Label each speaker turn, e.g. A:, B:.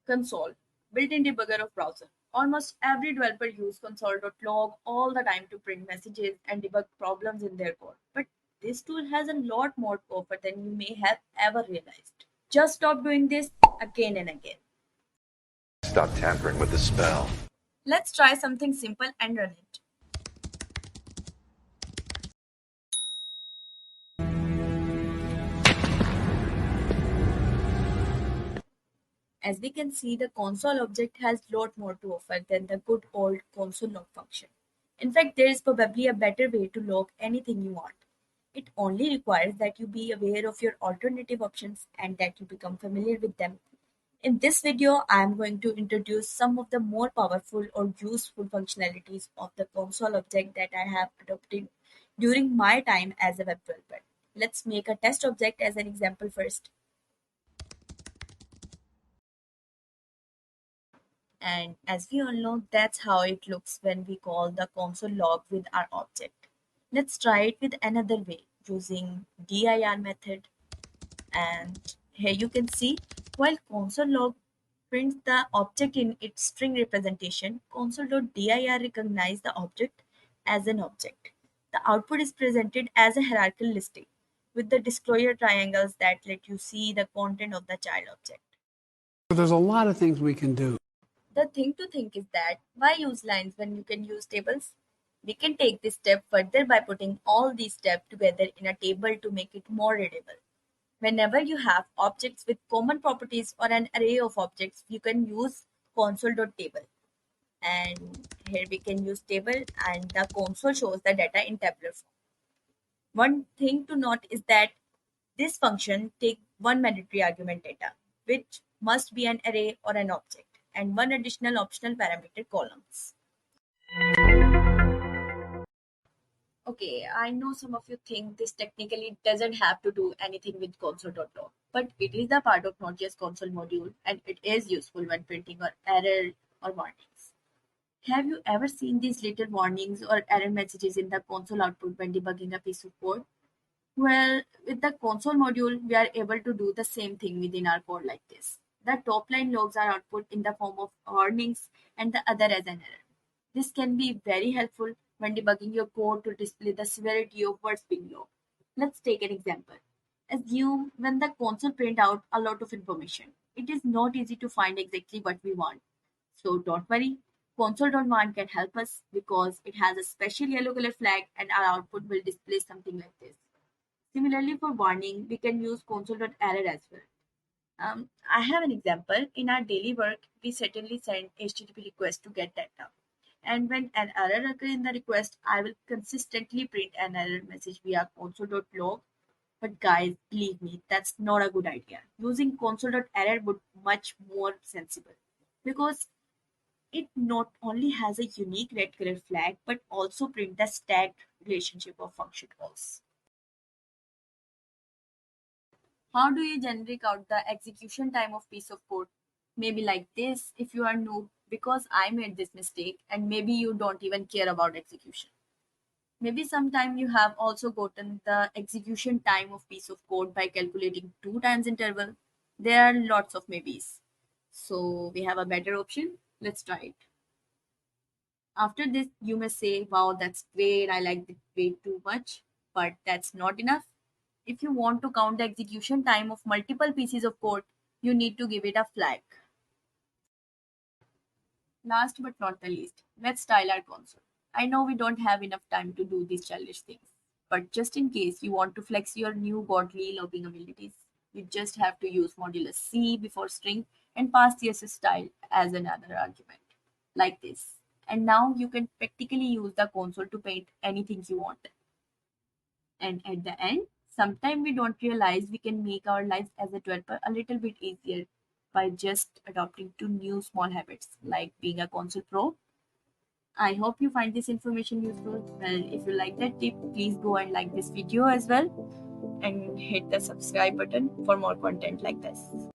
A: Console, built-in debugger of browser. Almost every developer uses console.log all the time to print messages and debug problems in their code. But this tool has a lot more to offer than you may have ever realized. Just stop doing this again and again.
B: Stop tampering with the spell.
A: Let's try something simple and run it. As we can see, the console object has a lot more to offer than the good old console log function. In fact, there is probably a better way to log anything you want. It only requires that you be aware of your alternative options and that you become familiar with them. In this video, I am going to introduce some of the more powerful or useful functionalities of the console object that I have adopted during my time as a web developer. Let's make a test object as an example first. And as we all know, that's how it looks when we call the console log with our object. Let's try it with another way using dir method. And here you can see, while console log prints the object in its string representation, console.dir recognizes the object as an object. The output is presented as a hierarchical listing with the disclosure triangles that let you see the content of the child object.
C: There's a lot of things we can do.
A: The thing to think is that why use lines when you can use tables? We can take this step further by putting all these steps together in a table to make it more readable. Whenever you have objects with common properties or an array of objects, you can use console.table. And here we can use table and the console shows the data in tabular form. One thing to note is that this function takes one mandatory argument data, which must be an array or an object, and one additional optional parameter columns. Okay, I know some of you think this technically doesn't have to do anything with console.log, but it is a part of Node.js console module and it is useful when printing or error or warnings. Have you ever seen these little warnings or error messages in the console output when debugging a piece of code? Well, with the console module, we are able to do the same thing within our code like this. The top line logs are output in the form of warnings and the other as an error. This can be very helpful when debugging your code to display the severity of what's being logged. Let's take an example. Assume when the console print out a lot of information. It is not easy to find exactly what we want. So don't worry, console.one can help us because it has a special yellow color flag and our output will display something like this. Similarly, for warning, we can use console.error as well. I have an example. In our daily work, we certainly send HTTP requests to get data. And when an error occurs in the request, I will consistently print an error message via console.log. But guys, believe me, that's not a good idea. Using console.error would much more sensible because it not only has a unique red color flag but also print the stacked relationship of function calls. How do you generate out the execution time of piece of code? Maybe like this if you are new because I made this mistake and maybe you don't even care about execution. Maybe sometime you have also gotten the execution time of piece of code by calculating 2 times interval. There are lots of maybes. So we have a better option. Let's try it. After this, you may say, wow, that's great. I like it way too much. But that's not enough. If you want to count the execution time of multiple pieces of code, you need to give it a flag. Last but not the least, let's style our console. I know we don't have enough time to do these childish things, but just in case you want to flex your new godly logging abilities, you just have to use modulus C before string and pass the CSS style as another argument, like this. And now you can practically use the console to paint anything you want. And at the end, sometimes we don't realize we can make our lives as a developer a little bit easier by just adopting to new small habits like being a console pro. I hope you find this information useful. Well, if you like that tip, please go and like this video as well and hit the subscribe button for more content like this.